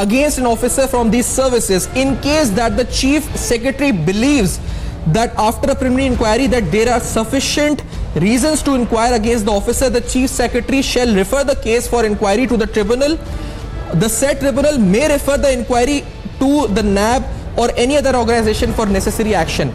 against an officer from these services in case that the chief secretary believes that after a preliminary inquiry that there are sufficient reasons to inquire against the officer, the chief secretary shall refer the case for inquiry to the tribunal. The said tribunal may refer the inquiry to the NAB or any other organization for necessary action.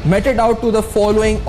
meted out to the following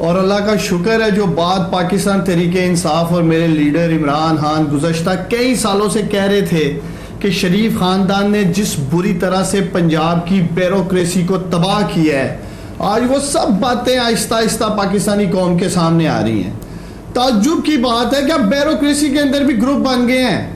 اور اللہ کا شکر ہے جو بات پاکستان تحریک انصاف اور میرے leader Imran Khan گزشتہ کئی سالوں سے کہہ رہے تھے کہ شریف خاندان نے جس بری طرح سے پنجاب کی بیوروکریسی کو تباہ کیا ہے، آج وہ سب باتیں آہستہ آہستہ پاکستانی قوم کے سامنے آ رہی ہیں۔ تعجب کی بات ہے کہ اب بیوروکریسی کے اندر بھی گروپ بن گئے ہیں۔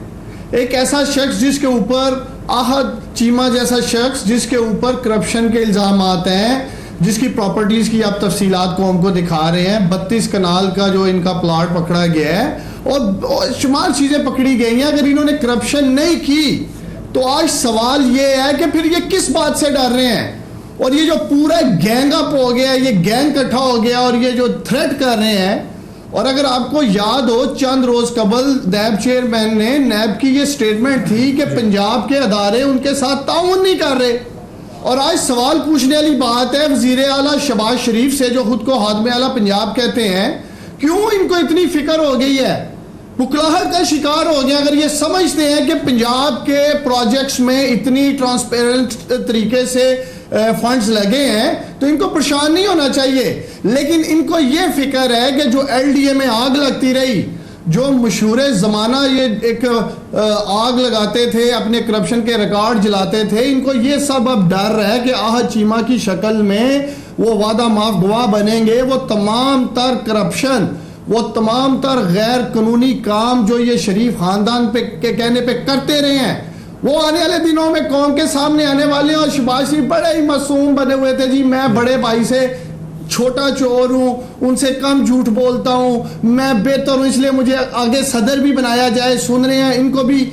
ایک ایسا شخص جس کے اوپر احد چیمہ جیسا شخص جس کے اوپر کرپشن کے الزامات ہیں، جس کی پراپرٹیز کی آپ تفصیلات قوم کو دکھا رہے ہیں، 32 کنال کا جو ان کا پلاٹ پکڑا گیا ہے اور شمار چیزیں پکڑی گئی ہیں۔ اگر انہوں نے کرپشن نہیں کی تو آج سوال یہ ہے کہ پھر یہ کس بات سے ڈر رہے ہیں؟ اور یہ جو پورا گینگ اپ ہو گیا، یہ گینگ اکٹھا ہو گیا اور یہ جو تھریٹ کر رہے ہیں، اور اگر آپ کو یاد ہو چند روز قبل نیب چیئرمین نے نیب کی یہ سٹیٹمنٹ تھی کہ پنجاب کے ادارے ان کے ساتھ تعاون نہیں کر رہے، اور آج سوال پوچھنے والی بات ہے وزیر اعلیٰ شہباز شریف سے جو خود کو خادم اعلیٰ پنجاب کہتے ہیں، کیوں ان کو اتنی فکر ہو گئی ہے؟ بکلاہٹ کا شکار ہو گیا۔ اگر یہ سمجھتے ہیں کہ پنجاب کے پروجیکٹس میں اتنی ٹرانسپیرنٹ طریقے سے فنڈز لگے ہیں تو ان کو پریشان نہیں ہونا چاہیے، لیکن ان کو یہ فکر ہے کہ جو ایل ڈی اے میں آگ لگتی رہی، جو مشہور زمانہ یہ ایک آگ لگاتے تھے، اپنے کرپشن کے ریکارڈ جلاتے تھے، ان کو یہ سب اب ڈر ہے کہ احد چیمہ کی شکل میں وہ وعدہ معاف گواہ بنیں گے۔ وہ تمام تر کرپشن، وہ تمام تر غیر قانونی کام جو یہ شریف خاندان کے کہنے پہ کرتے رہے ہیں، وہ آنے والے دنوں میں قوم کے سامنے آنے والے ہیں۔ اور شہباز شریف بڑے ہی معصوم بنے ہوئے تھے، جی میں بڑے بھائی سے چھوٹا چور ہوں، ان سے کم جھوٹ بولتا ہوں، میں بہتر ہوں، اس لیے مجھے آگے صدر بھی بنایا جائے۔ سن رہے ہیں ان کو بھی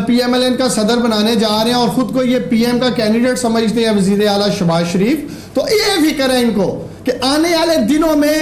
پی ایم ایل این کا صدر بنانے جا رہے ہیں اور خود کو یہ پی ایم کا کینڈیڈیٹ سمجھتے ہیں وزیر اعلیٰ شہباز شریف۔ تو یہ فکر ہے ان کو کہ آنے والے دنوں میں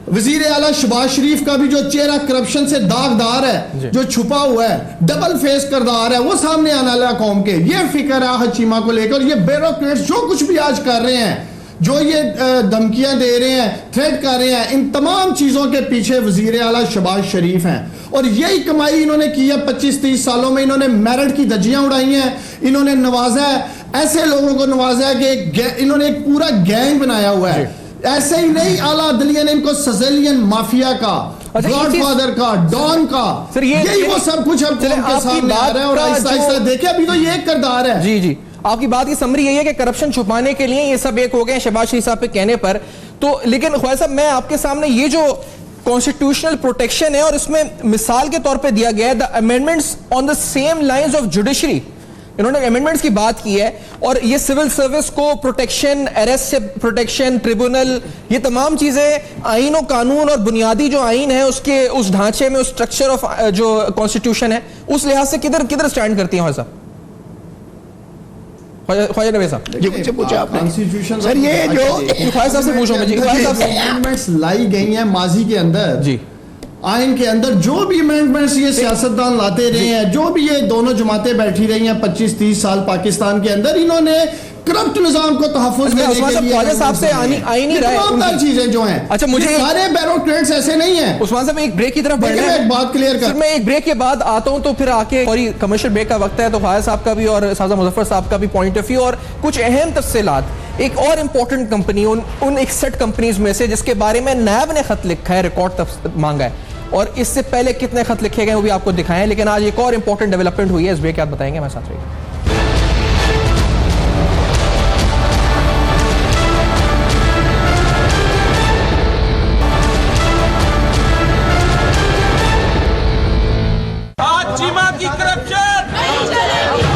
وزیر اعلیٰ شہباز شریف کا بھی جو چہرہ کرپشن سے داغدار ہے، جو چھپا ہوا ہے، ڈبل فیس کردار ہے، وہ سامنے آنے والا قوم کے۔ یہ فکر ہے احد چیمہ کو لے کر۔ یہ بیوروکریٹس جو کچھ بھی آج کر رہے ہیں، جو یہ دھمکیاں دے رہے ہیں، تھریٹ کر رہے ہیں، ان تمام چیزوں کے پیچھے وزیر اعلیٰ شہباز شریف ہیں۔ اور یہی کمائی انہوں نے کی ہے 25-30 سالوں میں۔ انہوں نے میرٹ کی دھجیاں اڑائی ہیں، انہوں نے نوازا ہے، ایسے لوگوں کو نوازا ہے کہ انہوں نے ایک پورا گینگ بنایا ہوا ہے۔ ایسے ہی نہیں، اعلیٰ عدلیہ نے ان کو سزیلین مافیا کا، گاڈ فادر کا، ڈان کا، یہی وہ سب کچھ اب قوم کے سامنے آ رہا ہے۔ اور آہستہ آہستہ دیکھیں ابھی تو یہ ایک کردار ہے۔ جی آپ کی بات کی سمری یہی ہے کہ کرپشن چھپانے کے لیے یہ سب ایک ہو گئے ہیں شہباز شریف صاحب پہ کہنے پر۔ تو لیکن خواجہ صاحب میں آپ کے سامنے یہ جو کانسٹیٹیوشنل پروٹیکشن ہے اور اس میں مثال کے طور پہ دیا گیا ہے the amendments on the same lines of judiciary، انہوں نے امینڈمنٹس کی بات کی ہے، اور یہ سول سروس کو پروٹیکشن، ایرسٹ سے پروٹیکشن، ٹریبونل، یہ تمام چیزیں آئین و قانون اور بنیادی جو آئین ہے اس کے اس ڈھانچے میں، اس سٹرکچر آف جو کانسٹیٹیوشن ہے اس لحاظ سے کدھر سٹینڈ کرتی ہیں خواجہ صاحب؟ خواجہ نوید صاحب جی مجھے پوچھا آپ نے سر یہ جو خواجہ صاحب سے پوچھو میں، جی خواجہ صاحب سے امینڈمنٹس لائی گئی ہیں ماضی کے اندر، جی آئین کے اندر جو بھی امینڈمنٹس یہ سیاستدان لاتے رہے ہیں، جو بھی یہ دونوں جماعتیں بیٹھی رہی ہیں 25-30 سال پاکستان کے اندر، انہوں نے کرپٹ نظام کو تحفظ دینے کے لیے خواجہ صاحب سے آئینی رائے تمام تر چیزیں جو ہیں، اچھا مجھے سارے بیوروکریٹس ایسے نہیں ہیں۔ عثمان صاحب ایک بریک کی طرف بڑھنا ہے، ایک بات کلیئر کر، میں ایک بریک کے بعد آتا ہوں تو پھر آ کے کمرشل بریک کا وقت ہے، تو خواجہ صاحب کا بھی اور سازا مظفر صاحب کا بھی پوائنٹ آف ویو اور کچھ اہم تفصیلات۔ ایک اور امپورٹنٹ کمپنی ان 61 کمپنیز میں سے جس کے بارے میں نیب نے خط لکھا ہے، ریکارڈ مانگا ہے، اور اس سے پہلے کتنے خط لکھے گئے وہ بھی آپ کو دکھائیں، لیکن آج ایک اور امپورٹنٹ ڈیولپمنٹ ہوئی ہے، اس بریک کے بعد بتائیں گے، میں ساتھ رہیے۔ احد چیمہ کی کرپشن نہیں چلے گی۔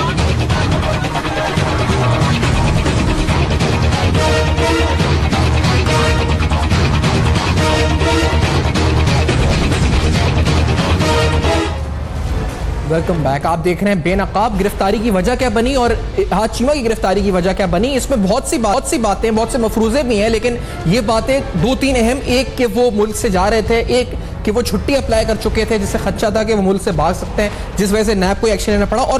ویلکم بیک، آپ دیکھ رہے ہیں بے نقاب گرفتاری کی وجہ کیا بنی اور احد چیمہ کی گرفتاری کی وجہ کیا بنی۔ اس میں بہت سی باتیں، بہت سے مفروضے بھی ہیں، لیکن یہ باتیں 2-3 اہم، ایک کہ وہ ملک سے جا رہے تھے، ایک کہ وہ چھٹی اپلائی کر چکے تھے جس سے خدشہ تھا کہ وہ ملک سے بھاگ سکتے ہیں، جس وجہ سے نیب کو ایکشن لینا پڑا، اور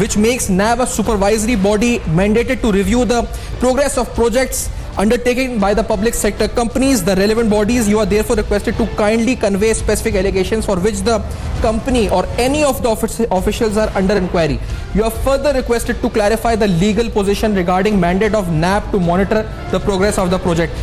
which makes NAB a supervisory body mandated to review the progress of projects undertaken by the public sector companies, the relevant bodies. You are therefore requested to kindly convey specific allegations for which the company or any of the officials are under inquiry. You are further requested to clarify the legal position regarding mandate of NAB to monitor the progress of the project.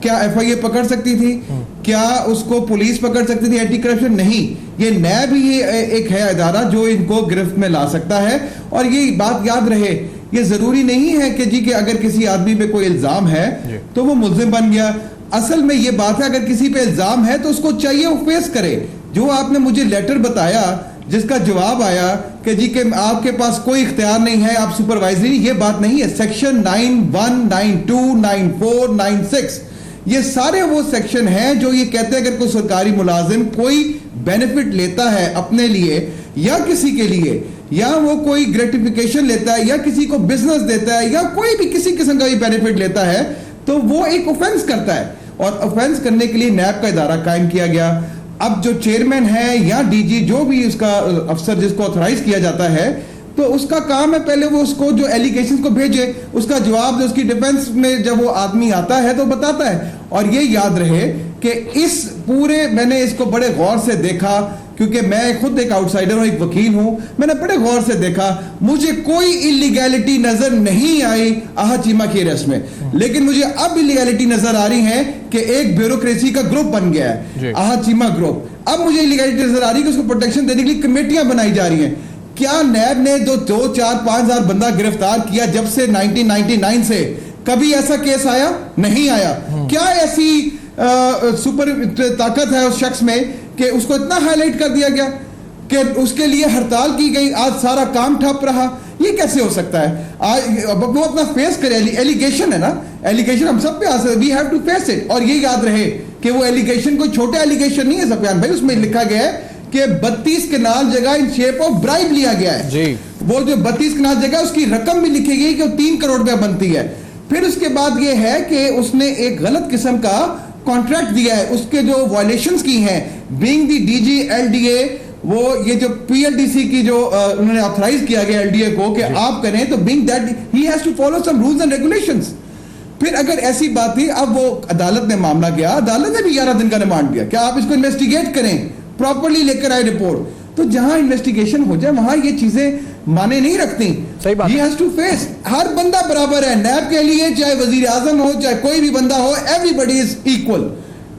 کیا F آئی اے پکڑ سکتی تھی؟ کیا اس کو police پکڑ سکتی تھی anti corruption? نہیں. یہ نیب ہی ایک ہے ادارہ جو ان کو گرفت میں لا سکتا ہے. اور یہ بات یاد رہے, یہ ضروری نہیں ہے کہ اگر کسی آدمی پہ کوئی الزام ہے تو وہ ملزم بن گیا. اصل میں یہ بات ہے اگر کسی پہ الزام ہے تو اس کو چاہیے وہ فیس کرے. جو آپ نے مجھے لیٹر بتایا جس کا جواب آیا کہ آپ کے پاس کوئی اختیار نہیں ہے, آپ سپروائزری, یہ بات نہیں ہے. سیکشن 91, 92, 94, 96 یہ سارے وہ سیکشن ہیں جو یہ کہتے ہیں اگر کوئی سرکاری ملازم کوئی بینیفٹ لیتا ہے اپنے لیے یا کسی کے لیے, یا وہ کوئی گریٹیفیکیشن لیتا ہے یا کسی کو بزنس دیتا ہے یا کوئی بھی کسی قسم کا بھی بینیفٹ لیتا ہے تو وہ ایک اوفینس کرتا ہے. اور اوفینس کرنے کے لیے نیب کا ادارہ قائم کیا گیا. اب جو چیئرمین ہے یا ڈی جی جو بھی اس کا افسر جس کو آتھرائز کیا جاتا ہے تو اس کا کام ہے پہلے وہ اس کو جو ایلیگیشنز کو بھیجے, اس کا جواب جو اس کی ڈیفنس میں جب وہ آدمی آتا ہے تو بتاتا ہے. اور یہ یاد رہے کہ اس پورے, میں نے اس کو بڑے غور سے دیکھا کیونکہ میں خود ایک آؤٹ سائڈر ہوں, ایک وکیل ہوں, میں نے بڑے غور سے دیکھا, مجھے کوئی انلیگیلٹی نظر نہیں آئی احد چیمہ کی اریسٹ میں. لیکن مجھے اب انلیگیلٹی نظر آ رہی ہے کہ ایک بیوروکریسی کا گروپ بن گیا ہے احد چیمہ گروپ. اب مجھے انلیگیلٹی نظر آ رہی ہے کہ اس کو پروٹیکشن دینے کے لیے کمیٹیاں بنائی جا رہی ہیں. کیا نیب نے جو 2, 4, 5 ہزار بندہ گرفتار کیا جب سے 1999 سے, کبھی ایسا کیس آیا؟ نہیں آیا. کیا ایسی سپر طاقت ہے اس شخص میں کہ اس کو اتنا ہائی لائٹ کر دیا گیا کہ اس کے لیے ہڑتال کی گئی, آج سارا کام ٹھپ رہا؟ یہ کیسے ہو سکتا ہے؟ وہ اپنا فیس کرے, ایلیگیشن ہے نا, ایلیگیشن ہم سب پہ آ سکتے, we have to face it. اور یہ یاد رہے کہ وہ ایلیگیشن کوئی چھوٹا ایلیگیشن نہیں ہے سفیان بھائی, اس میں لکھا گیا ہے کہ 32 کنال جگہ ان شیپ آف برائب لیا گیا ہے جی. وہ جو 32 کنال جگہ اس کی رقم بھی لکھی گئی کہ وہ 3 کروڑ روپے بنتی ہے. پھر اس کے بعد یہ ہے کہ اس نے ایک غلط قسم کا کانٹریکٹ دیا ہے, اس کے جو وائلیشنز کی ہیں being the D G L D A, وہ یہ جو پی ایل ڈی سی کی جو انہوں نے آتھرائز کیا گیا ایل ڈی اے کو کہ آپ کریں تو being that he has to follow some rules and regulations. پھر اگر ایسی بات تھی, اب وہ عدالت نے معاملہ کیا, عدالت نے بھی 11 دن کا ریمانڈ دیا کہ آپ اس کو انویسٹیگیٹ کریں, پراپرلی لے کر آئے رپورٹ. تو جہاں انویسٹیگیشن ہو جائے وہاں یہ چیزیں مانے نہیں رکھتی. He has to face. ہر بندہ برابر ہے نیب کے لیے, چاہے وزیر اعظم ہو چاہے کوئی بھی بندہ ہو, everybody is equal.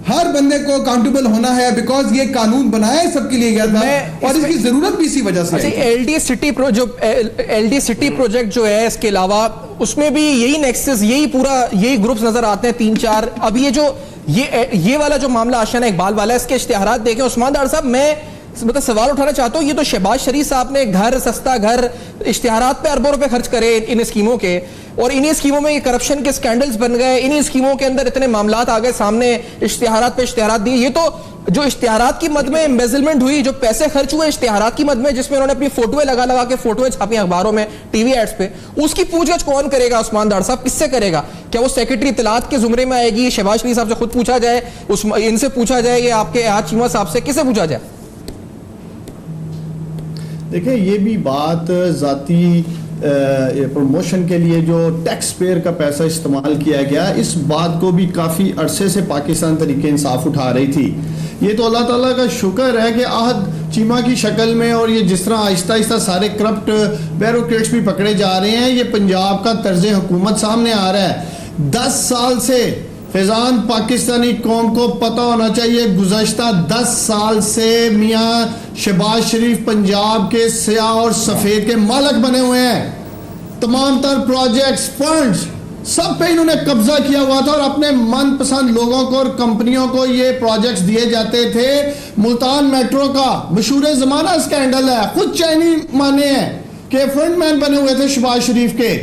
ہر بندے کو اکاؤنٹیبل ہونا ہے بیکاز یہ قانون بنایا سب کے لیے گیا تھا اور اس کی ضرورت بھی اسی وجہ سے. ایل ڈی سٹی پروجیکٹ جو ہے, اس کے علاوہ اس میں بھی یہی نیکسس, یہی گروپس نظر آتے ہیں 3-4. اب یہ والا جو معاملہ آشیانہ اقبال والا ہے, اس کے اشتہارات دیکھیں. عثمان ڈار صاحب, میں مطلب سوال اٹھانا چاہتا ہوں, یہ تو شہباز شریف صاحب نے گھر, سستا گھر, اشتہارات پہ اربوں روپے خرچ کرے ان اسکیموں کے, اور انہی اسکیموں میں یہ کرپشن کے سکینڈلز بن گئے, انہی اسکیموں کے اندر اتنے معاملات آ گئے سامنے, اشتہارات پہ اشتہارات دیے. یہ تو جو اشتہارات کی مد میں ایمبیزلمنٹ ہوئی, جو پیسے خرچ ہوئے اشتہارات کی مد میں, جس میں انہوں نے اپنی فوٹویں لگا کے فوٹویں چھاپی اخباروں میں, ٹی وی ایڈز پہ, اس کی پوچھ گچھ کون کرے گا عثمان ڈار صاحب, کس سے کرے گا؟ کیا وہ سیکرٹری اطلاعات کے زمرے میں آئے گی؟ شہباز شریف صاحب سے خود پوچھا جائے, ان سے پوچھا جائے, یا آپ کے احد چیمہ صاحب سے, کس سے پوچھا جائے؟ دیکھیں یہ بھی بات ذاتی پروموشن کے لیے جو ٹیکس پیئر کا پیسہ استعمال کیا گیا, اس بات کو بھی کافی عرصے سے پاکستان تحریک انصاف اٹھا رہی تھی. یہ تو اللہ تعالیٰ کا شکر ہے کہ احد چیمہ کی شکل میں, اور یہ جس طرح آہستہ آہستہ سارے کرپٹ بیوروکریٹس بھی پکڑے جا رہے ہیں, یہ پنجاب کا طرز حکومت سامنے آ رہا ہے. 10 سال سے فیضان پاکستانی قوم کو پتہ ہونا چاہیے, گزشتہ 10 سال سے میاں شہباز شریف پنجاب کے سیاہ اور سفید کے مالک بنے ہوئے ہیں. تمام تر پروجیکٹس, فنڈز سب پہ انہوں نے قبضہ کیا ہوا تھا, اور اپنے من پسند لوگوں کو اور کمپنیوں کو یہ پروجیکٹس دیے جاتے تھے. ملتان میٹرو کا مشہور زمانہ اسکینڈل ہے, خود چینی مانے ہیں کہ فرنٹ مین بنے ہوئے تھے شہباز شریف کے.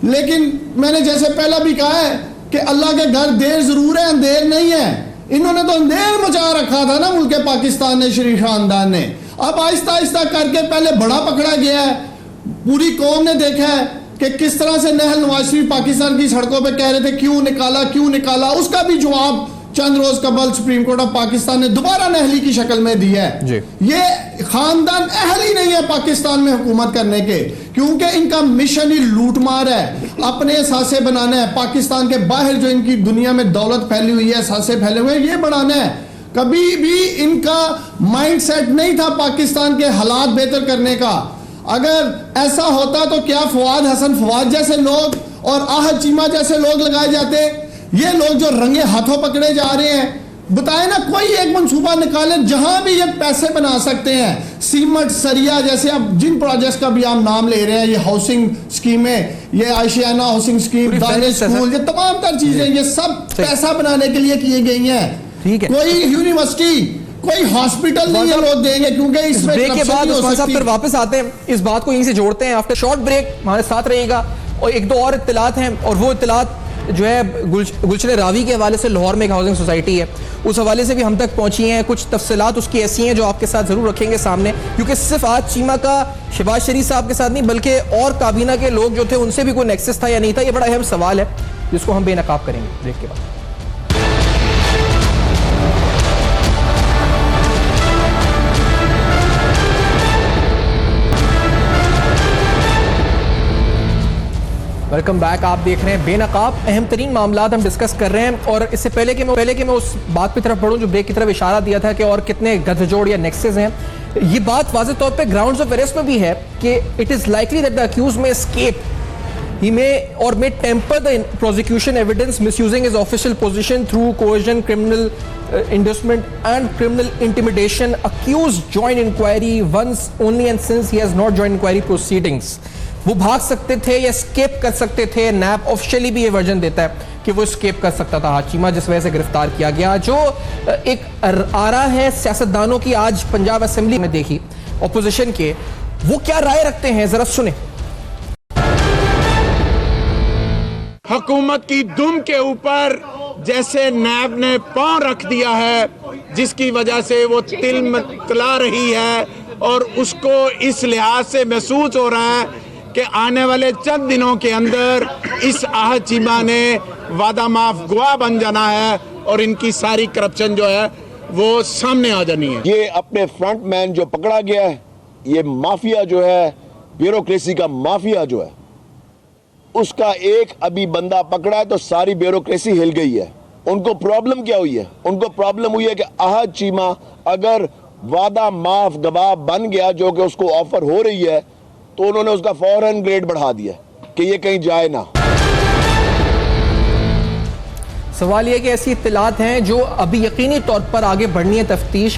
لیکن میں نے جیسے پہلا بھی کہا ہے کہ اللہ کے گھر دیر ضرور ہے, اندھیر نہیں ہے. انہوں نے تو اندھیر مچا رکھا تھا نا ملک پاکستان نے, شریف خاندان نے. اب آہستہ آہستہ کر کے پہلے بڑا پکڑا گیا ہے, پوری قوم نے دیکھا ہے کہ کس طرح سے نہل نواز شریف پاکستان کی سڑکوں پہ کہہ رہے تھے کیوں نکالا. اس کا بھی جواب چند روز قبل سپریم کورٹ آف پاکستان نے دوبارہ نہلی کی شکل میں دیا ہے. یہ خاندان اہل ہی نہیں ہے پاکستان میں حکومت کرنے کے, کیونکہ ان کا مشن ہی لوٹ مار ہے, اپنے اثاثے بنانا ہے. پاکستان کے باہر جو ان کی دنیا میں دولت پھیلی ہوئی ہے, اثاثے پھیلے ہوئے ہیں, یہ بڑھانا ہے. کبھی بھی ان کا مائنڈ سیٹ نہیں تھا پاکستان کے حالات بہتر کرنے کا. اگر ایسا ہوتا تو کیا فواد حسن فواد جیسے لوگ اور احد چیمہ جیسے لوگ لگائے جاتے؟ یہ لوگ جو رنگے ہاتھوں پکڑے جا رہے ہیں، بتائیں نا کوئی ایک منصوبہ نکالیں جہاں بھی یہ پیسے بنا سکتے ہیں. سیمنٹ، سریا، جیسے اب جن پروجیکٹس کا بھی آپ نام لے رہے ہیں، یہ ہاؤسنگ سکیمیں، یہ عائشیانہ ہاؤسنگ سکیم، دانش اسکول، یہ تمام تر چیزیں یہ سب پیسہ بنانے کے لیے کیے گئی ہیں. کوئی یونیورسٹی، کوئی ہاسپٹل نہیں یہ لوگ دیں گے، کیونکہ اس میں بریک کے بعد عثمان صاحب پھر واپس آتے ہیں، اس بات کو یہیں سے جوڑتے ہیں. آفٹر شارٹ بریک ہمارے ساتھ رہیے گا. اور ایک دو اور اطلاعات ہیں، اور وہ اطلاعات جو ہے گلشن راوی کے حوالے سے، لاہور میں ایک ہاؤسنگ سوسائٹی ہے، اس حوالے سے بھی ہم تک پہنچی ہیں. کچھ تفصیلات اس کی ایسی ہیں جو آپ کے ساتھ ضرور رکھیں گے سامنے، کیونکہ صرف آج چیمہ کا شہباز شریف صاحب کے ساتھ نہیں بلکہ اور کابینہ کے لوگ جو تھے ان سے بھی کوئی نیکسس تھا یا نہیں تھا. یہ بڑا اہم سوال ہے جس کو ہم بے نقاب کریں گے بریک کے بعد. Welcome back. آپ دیکھ رہے ہیں بے نقاب. اہم ترین معاملات ہم ڈسکس کر رہے ہیں، اور اس سے پہلے کہ میں اس بات پہ طرف بڑھوں جو بریک کی طرف اشارہ دیا تھا کہ اور کتنے گٹھ جوڑ یا نیکسز ہیں، یہ بات واضح طور پہ گراؤنڈز آف اریسٹ میں بھی ہے کہ it is likely that the accused may escape. He may temper the prosecution evidence misusing his official position through coercion, criminal inducement and criminal intimidation. Accused join inquiry once only and since he has not joined inquiry proceedings. وہ بھاگ سکتے تھے یا escape کر سکتے تھے. NAB officially بھی یہ ورژن دیتا ہے کہ وہ اسکیپ کر سکتا تھا چیمہ، جس وجہ سے گرفتار کیا گیا. جو ایک آرا ہے سیاستدانوں کی آج پنجاب اسمبلی میں دیکھی اپوزیشن کے، وہ کیا رائے رکھتے ہیں ذرا سنیں. حکومت کی دم کے اوپر جیسے نیب نے پاؤں رکھ دیا ہے، جس کی وجہ سے وہ تل متلا رہی ہے، اور اس کو اس لحاظ سے محسوس ہو رہا ہے کہ آنے والے چند دنوں کے اندر اس احد چیمہ نے وعدہ معاف گواہ بن جانا ہے اور ان کی ساری کرپشن جو ہے وہ سامنے آ جانی ہے. یہ اپنے فرنٹ مین جو پکڑا گیا ہے، یہ مافیا جو ہے، بیوروکریسی کا مافیا جو ہے، اس کا ایک ابھی بندہ پکڑا ہے تو ساری بیوروکریسی ہل گئی ہے. ان کو پرابلم کیا ہوئی ہے؟ ان کو پرابلم ہوئی ہے کہ احد چیمہ اگر وعدہ معاف گواہ بن گیا جو کہ اس کو آفر ہو رہی ہے، تو انہوں نے اس کا فوراً گریڈ بڑھا دیا کہ یہ کہیں جائے نہ. سوال یہ کہ ایسی اطلاعات ہیں جو ابھی یقینی طور پر آگے بڑھنی ہے تفتیش.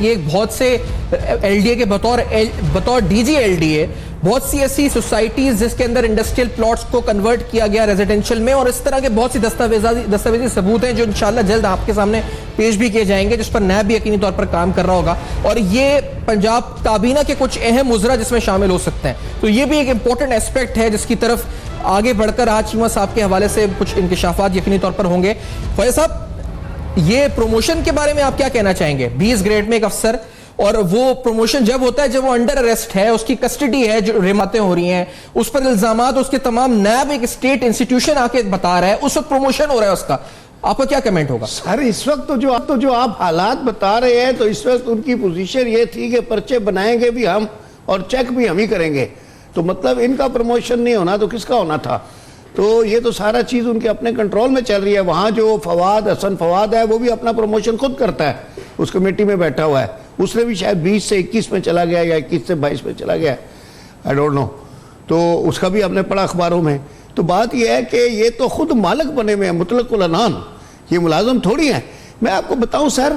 یہ بہت سے ایل ڈی اے کے بطور D G L D A بہت سی ایسی سوسائٹیز جس کے اندر انڈسٹریل پلاٹس کو کنورٹ کیا گیا ریزیڈنشل میں، اور اس طرح کے بہت سی دستاویزی ثبوت ہیں جو انشاءاللہ جلد آپ کے سامنے پیش بھی کیے جائیں گے، جس پر نیب بھی یقینی طور پر کام کر رہا ہوگا. اور یہ پنجاب کابینہ کے کچھ اہم وزراء جس میں شامل ہو سکتے ہیں. تو یہ بھی ایک امپورٹنٹ ایسپیکٹ ہے جس کی طرف آگے بڑھ کر آج چیمہ صاحب کے حوالے سے کچھ انکشافات یقینی طور پر ہوں گے. فیض صاحب، یہ پروموشن کے بارے میں آپ کیا کہنا چاہیں گے؟ 20 گریڈ میں ایک افسر، اور وہ پروموشن جب ہوتا ہے جب وہ انڈر اریسٹ ہے، اس کی کسٹڈی ہے، جو رماتیں ہو رہی ہیں، اس پر الزامات، اس کے تمام نیب ایک اسٹیٹ انسٹیٹیوشن آ کے بتا رہا ہے، اس وقت پروموشن ہو رہا ہے اس کا، آپ کا کیا کمنٹ ہوگا؟ سر اس وقت تو جو آپ حالات بتا رہے ہیں، تو اس وقت ان کی پوزیشن یہ تھی کہ پرچے بنائیں گے بھی ہم اور چیک بھی ہم ہی کریں گے. تو مطلب ان کا پروموشن نہیں ہونا تو کس کا ہونا تھا؟ تو یہ تو سارا چیز ان کے اپنے کنٹرول میں چل رہی ہے. وہاں جو حسن فواد ہے وہ بھی اپنا پروموشن خود کرتا ہے، اس کمیٹی میں بیٹھا ہوا ہے. اس نے بھی شاید 20 سے 21 میں چلا گیا یا 21 سے 22 میں چلا گیا، آئی ڈونٹ نو. تو اس کا بھی ہم نے پڑھا اخباروں میں. تو بات یہ ہے کہ یہ تو خود مالک بنے ہوئے ہیں مطلق العنان، یہ ملازم تھوڑی ہیں. میں آپ کو بتاؤں سر،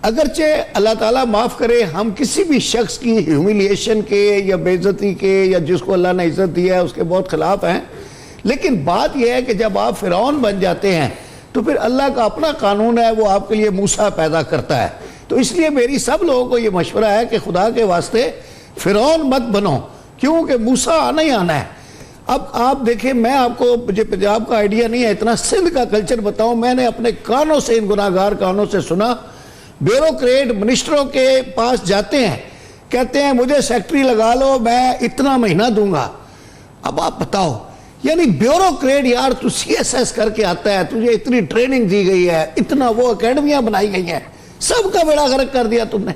اگرچہ اللہ تعالیٰ معاف کرے ہم کسی بھی شخص کی ہیومیلیشن کے یا بے عزتی کے یا جس کو اللہ نے عزت دیا ہے اس کے بہت خلاف ہیں، لیکن بات یہ ہے کہ جب آپ فرعون بن جاتے ہیں تو پھر اللہ کا اپنا قانون ہے، وہ آپ کے لیے موسیٰ پیدا کرتا ہے. تو اس لیے میری سب لوگوں کو یہ مشورہ ہے کہ خدا کے واسطے فرعون مت بنو، کیونکہ موسیٰ آنا ہی آنا ہے. اب آپ دیکھیں، میں آپ کو مجھے پنجاب کا آئیڈیا نہیں ہے، اتنا سندھ کا کلچر بتاؤں. میں نے اپنے کانوں سے، ان گناہگار کانوں سے سنا، بیوروکریٹ منسٹروں کے پاس جاتے ہیں، کہتے ہیں مجھے سیکٹری لگا لو، میں اتنا مہینہ دوں گا. اب آپ بتاؤ، یعنی بیوروکریٹ یار، تو سی ایس ایس کر کے آتا ہے، تجھے اتنی ٹریننگ دی گئی ہے، اتنا وہ اکیڈمیاں بنائی گئی ہیں، سب کا بیڑا غرق کر دیا تم نے.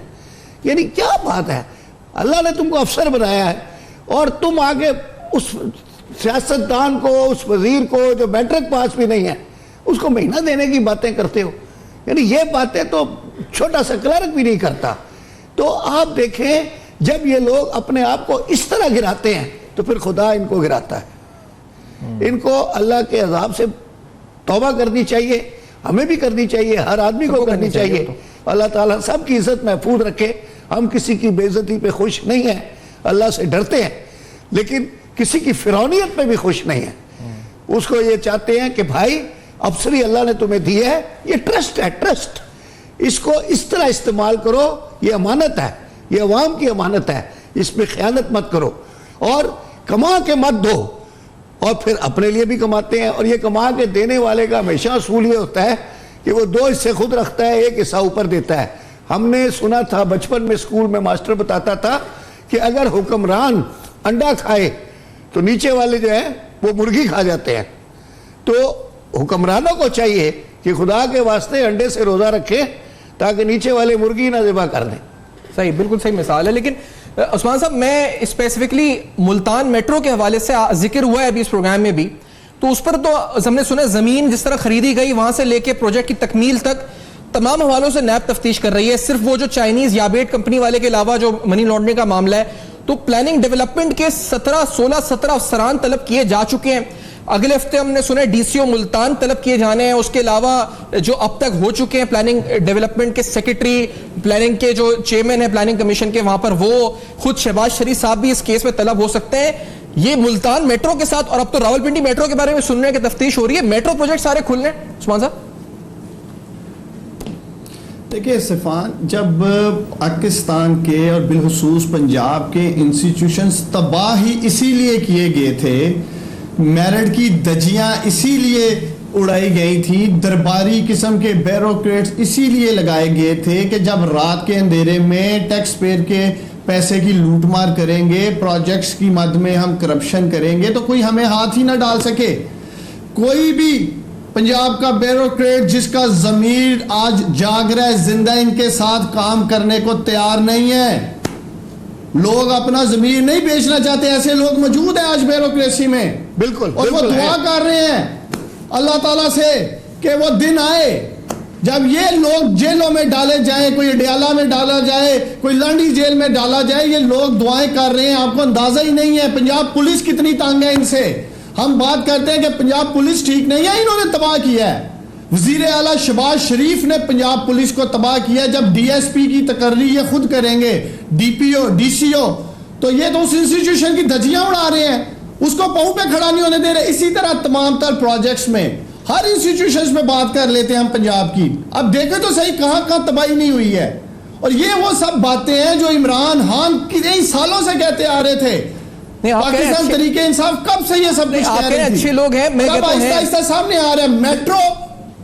یعنی کیا بات ہے؟ اللہ نے تم کو افسر بنایا ہے اور تم آگے اس سیاستدان کو، اس وزیر کو جو میٹرک پاس بھی نہیں ہے، اس کو مہینہ دینے کی باتیں کرتے ہو. یعنی یہ باتیں تو چھوٹا سا کلرک بھی نہیں کرتا. تو آپ دیکھیں، جب یہ لوگ اپنے آپ کو اس طرح گراتے ہیں تو پھر خدا ان کو گراتا ہے. ان کو اللہ کے عذاب سے توبہ کرنی چاہیے, ہمیں بھی کرنی چاہیے, ہر آدمی کو کرنی چاہیے. اللہ تعالیٰ سب کی عزت محفوظ رکھے. ہم کسی کی بے عزتی پہ خوش نہیں ہیں, اللہ سے ڈرتے ہیں, لیکن کسی کی فرعونیت پہ بھی خوش نہیں ہیں. اس کو یہ چاہتے ہیں کہ بھائی افسری اللہ نے تمہیں دی ہے, یہ ٹرسٹ ہے, ٹرسٹ, اس کو اس طرح استعمال کرو, یہ امانت ہے, یہ عوام کی امانت ہے, اس میں خیانت مت کرو, اور کما کے مت دو. اور پھر اپنے لیے بھی کماتے ہیں, اور یہ کما کے دینے والے کا ہمیشہ اصول یہ ہوتا ہے کہ وہ 2 حصے خود رکھتا ہے, 1 حصہ اوپر دیتا ہے. ہم نے سنا تھا بچپن میں اسکول میں ماسٹر بتاتا تھا کہ اگر حکمران انڈا کھائے تو نیچے والے جو ہیں وہ مرغی کھا جاتے ہیں. تو حکمرانوں کو چاہیے کہ خدا کے واسطے انڈے سے روزہ رکھیں تاکہ نیچے والے مرغی نہ ذبح کر دیں. صحیح, بالکل صحیح مثال ہے. لیکن عثمان صاحب, میں اسپیسیفکلی ملتان میٹرو کے حوالے سے ذکر ہوا ہے ابھی اس پروگرام میں بھی, تو اس پر تو ہم نے سنا زمین جس طرح خریدی گئی وہاں سے لے کے پروجیکٹ کی تکمیل تک تمام حوالوں سے نیب تفتیش کر رہی ہے. صرف وہ جو چائنیز یابیٹ کمپنی والے کے علاوہ جو منی لانڈرنگ کا معاملہ ہے, تو پلاننگ ڈیولپمنٹ کے 17 افسران طلب کیے جا چکے ہیں. اگلے ہفتے ہم نے سنا ڈی سی او ملتان طلب کیے جانے ہیں. اس کے علاوہ جو اب تک ہو چکے ہیں پلاننگ ڈیولپمنٹ کے سیکرٹری, پلاننگ کے جو چیئرمین ہیں پلاننگ کمیشن کے, وہاں پر وہ خود شہباز شریف صاحب بھی اس کیس میں طلب ہو سکتے ہیں. یہ ملتان میٹرو کے ساتھ, اور اب تو راولپنڈی میٹرو کے بارے میں سننے کی تفتیش ہو رہی ہے, میٹرو پروجیکٹ سارے کھلنے. عثمان صاحب دیکھیں صفان, جب پاکستان کے اور بالخصوص پنجاب کے انسٹیٹیوشنز تباہ ہی اسی لیے کیے گئے تھے, میرٹ کی دجیاں اسی لیے اڑائی گئی تھی, درباری قسم کے بیوروکریٹس اسی لیے لگائے گئے تھے کہ جب رات کے اندھیرے میں ٹیکس پیئر کے پیسے کی لوٹ مار کریں گے, پروجیکٹس کی مد میں ہم کرپشن کریں گے تو کوئی ہمیں ہاتھ ہی نہ ڈال سکے. کوئی بھی پنجاب کا بیوروکریٹ جس کا ضمیر آج جاگ رہا ہے, زندہ ان کے ساتھ کام کرنے کو تیار نہیں ہے. لوگ اپنا ضمیر نہیں بیچنا چاہتے, ایسے لوگ موجود ہیں آج بیوروکریسی میں. بالکل, اور وہ دعا کر رہے ہیں اللہ تعالیٰ سے کہ وہ دن آئے جب یہ لوگ جیلوں میں ڈالے جائیں, کوئی ڈیالہ میں ڈالا جائے, کوئی لانڈی جیل میں ڈالا جائے. یہ لوگ دعائیں کر رہے ہیں, آپ کو اندازہ ہی نہیں ہے پنجاب پولیس کتنی تنگ ہے ان سے. ہم بات کرتے ہیں کہ پنجاب پولیس ٹھیک نہیں ہے, انہوں نے تباہ کیا ہے. وزیر اعلیٰ شہباز شریف نے پنجاب پولیس کو تباہ کیا. جب ڈی ایس پی کی تقرری یہ خود کریں گے, ڈی پی او, ڈی سی او, تو یہ تو اس انسٹیٹیوشن کی دھجیاں اڑا رہے ہیں, اس کو پاؤں پہ کھڑا نہیں ہونے دے رہے. اسی طرح تمام تر پروجیکٹس میں ہر انسٹیٹیوشنز میں بات کر لیتے ہیں ہم پنجاب کی. اب دیکھیں تو صحیح کہاں کہاں تباہی نہیں ہوئی ہے. اور یہ وہ سب باتیں ہیں جو عمران خان کئی سالوں سے کہتے آ رہے تھے. پاکستان طریقے انصاف کب سے یہ سب کچھ کہہ رہے تھے, اچھے لوگ ہیں, میں کہتا ہوں آہستہ آہستہ سامنے آ رہا ہے. میٹرو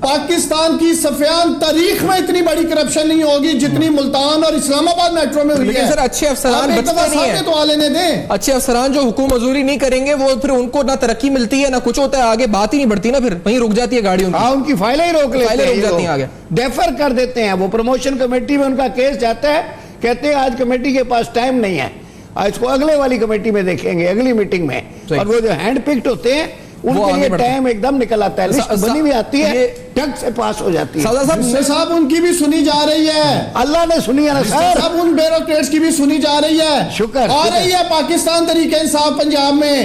پاکستان کی سفیان تاریخ میں اتنی بڑی کرپشن نہیں ہوگی جتنی ملتان اور اسلام آباد میٹرو میں ہوئی ہے. لیکن سر اچھے افسران بچتے نہیں ہیں, تو آلے نے دیں. اچھے افسران جو حکومت مزوری نہیں کریں گے وہ پھر ان کو نہ ترقی ملتی ہے نہ کچھ ہوتا ہے, آگے بات ہی نہیں بڑھتی نا, پھر وہیں رک جاتی ہے گاڑی. ان کی فائلیں ہی روک لیتے ہیں, آگے ڈیفر کر دیتے ہیں. وہ پروموشن کمیٹی میں ان کا کیس جاتا ہے, کہتے ہیں آج کمیٹی کے پاس ٹائم نہیں ہے, آج کو اگلے والی کمیٹی میں دیکھیں گے, اگلی میٹنگ میں. اور وہ جو ہینڈ پکڈ ہوتے ہیں ان کے لیے ٹائم ایک دم نکل آتا ہے, لسٹ بنی بھی آتی ہے, ٹک سے پاس ہو جاتی ہے. صاحب ان کی بھی سنی جا رہی ہے, اللہ نے سنی ہے نا صاحب, ان بیوروکریٹس کی بھی سنی جا رہی ہے. شکر آ رہی ہے پاکستان طریقے انصاف پنجاب میں,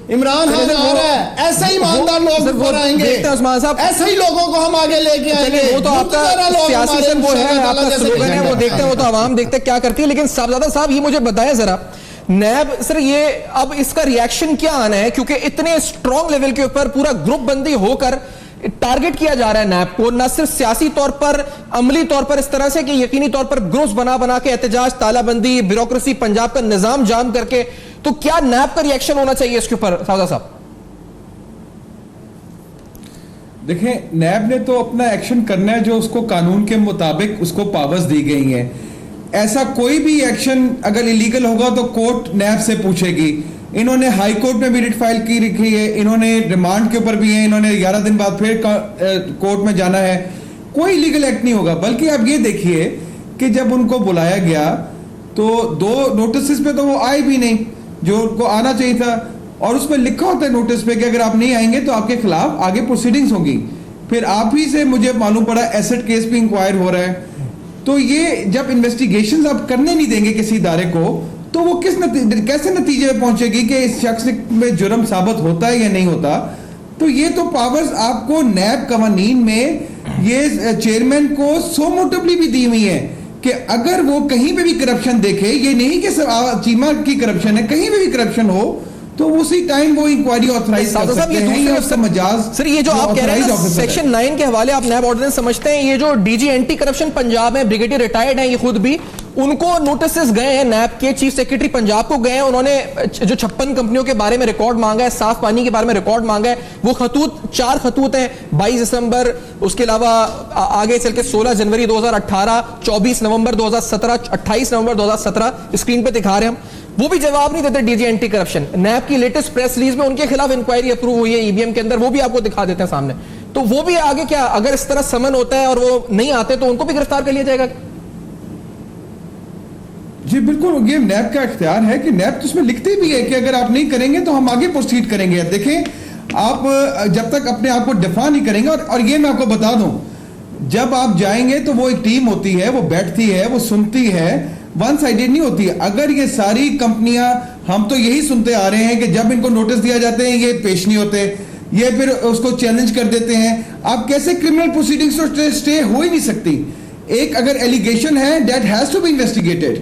عمران خان آ رہا ہے, ایسے ہی ایماندار لوگ اوپر آئیں گے, ایسے ہی لوگوں کو ہم آگے لے کے آئیں گے. وہ تو آپ کا سیاسی سر وہ ہے, آپ کا سلوگن ہے, وہ دیکھتے ہیں, وہ تو عوام دیکھتے ہیں کیا کرتی ہے. لیکن صاحبزادہ صاحب یہ مجھے بتائیں ذرا, نیب سر یہ اب اس کا ریاکشن کیا آنا ہے, کیونکہ اتنے اسٹرانگ لیول کے اوپر پورا گروپ بندی ہو کر ٹارگٹ کیا جا رہا ہے نیب کو, نہ صرف سیاسی طور پر, عملی طور پر اس طرح سے کہ یقینی طور پر گروپس بنا کے احتجاج, تالہ بندی, بیوروکریسی, پنجاب کا نظام جام کر کے. تو کیا نیب کا ریاکشن ہونا چاہیے اس کے اوپر صاحب صاحب؟ دیکھیں, نیب نے تو اپنا ایکشن کرنا ہے جو اس کو قانون کے مطابق اس کو پاورز دی گئی ہیں. ایسا کوئی بھی ایکشن اگر الیگل ہوگا تو کورٹ نیب سے پوچھے گی. انہوں نے ہائی کورٹ میں بھی ریٹ فائل کی رکھی ہے, انہوں نے ریمانڈ کے اوپر بھی ہیں, انہوں نے 11 دن بعد پھر کورٹ میں جانا ہے. کوئی لیگل ایکٹ نہیں ہوگا. بلکہ اب یہ دیکھیے کہ جب ان کو بلایا گیا تو 2 نوٹسز پہ تو وہ آئے بھی نہیں جو ان کو آنا چاہیے تھا, اور اس میں لکھا ہوتا ہے نوٹس پہ کہ اگر آپ نہیں آئیں گے تو آپ کے خلاف آگے پروسیڈنگز ہوں گی. پھر آپ ہی سے مجھے معلوم پڑا ایسٹ کیس بھی انکوائر ہو رہا ہے. تو یہ جب انویسٹیگیشنز آپ کرنے نہیں دیں گے کسی ادارے کو تو وہ کیسے نتیجے میں پہنچے گی کہ اس شخص میں جرم ثابت ہوتا ہے یا نہیں ہوتا. تو یہ تو پاورز آپ کو نیب قوانین میں یہ چیئرمین کو سو موٹبلی بھی دی ہوئی ہے کہ اگر وہ کہیں پہ بھی کرپشن دیکھے, یہ نہیں کہ چیمہ کی کرپشن ہے, کہیں پہ بھی کرپشن ہو تو اسی ٹائم وہ انکوائری آتھرائز کر سکتے ہیں. یہ اس کا مجاز سر, یہ جو آپ کہہ رہے ہیں سیکشن 9 کے حوالے آپ نیب آرڈیننس سمجھتے ہیں, یہ جو D G anti corruption Punjab میں بریگیڈیئر ریٹائرڈ ہیں, یہ خود بھی ان کو نوٹسز گئے ہیں, نیب کے چیف سیکرٹری پنجاب کو گئے ہیں, انہوں نے جو 56 کمپنیوں کے بارے میں ریکارڈ مانگا ہے, صاف پانی کے بارے میں ریکارڈ مانگا ہے, وہ خطوط 4 خطوط ہیں, 22 دسمبر, اس کے علاوہ آگے چل کے 16 جنوری 2018, 24 نومبر 2017, 28 نومبر 2017 اسکرین پہ دکھا رہے ہیں ہم. وہ بھی جواب نہیں دیتے D G anti corruption. NAB کی لیٹسٹ پریس ریلیز میں ان کے خلاف انکوائری اپروو ہوئی ہے ای بی ایم کے اندر, وہ بھی آپ کو دکھا دیتے ہیں سامنے. تو وہ بھی آگے کیا, اگر اس طرح سمن ہوتا ہے اور وہ نہیں آتے تو ان کو بھی گرفتار کر لیا جائے گا؟ جی بالکل, یہ نیب کا اختیار ہے کہ نیب تو اس میں لکھتے بھی ہے کہ اگر آپ نہیں کریں گے تو ہم آگے پروسیڈ کریں گے. دیکھیں آپ جب تک اپنے آپ کو دفاع نہیں کریں گے, اور یہ میں آپ کو بتا دوں, جب آپ جائیں گے تو وہ ایک ٹیم ہوتی ہے, وہ بیٹھتی ہے, وہ سنتی ہے, ون سائیڈڈ نہیں ہوتی ہے. اگر یہ ساری کمپنیاں, ہم تو یہی سنتے آ رہے ہیں کہ جب ان کو نوٹس دیا جاتے ہیں یہ پیش نہیں ہوتے, یہ پھر اس کو چیلنج کر دیتے ہیں. آپ کیسے کرمنل پروسیڈنگز تو سٹے ہو ہی نہیں سکتی. ایک اگر ایلیگیشن ہے, that has to be investigated.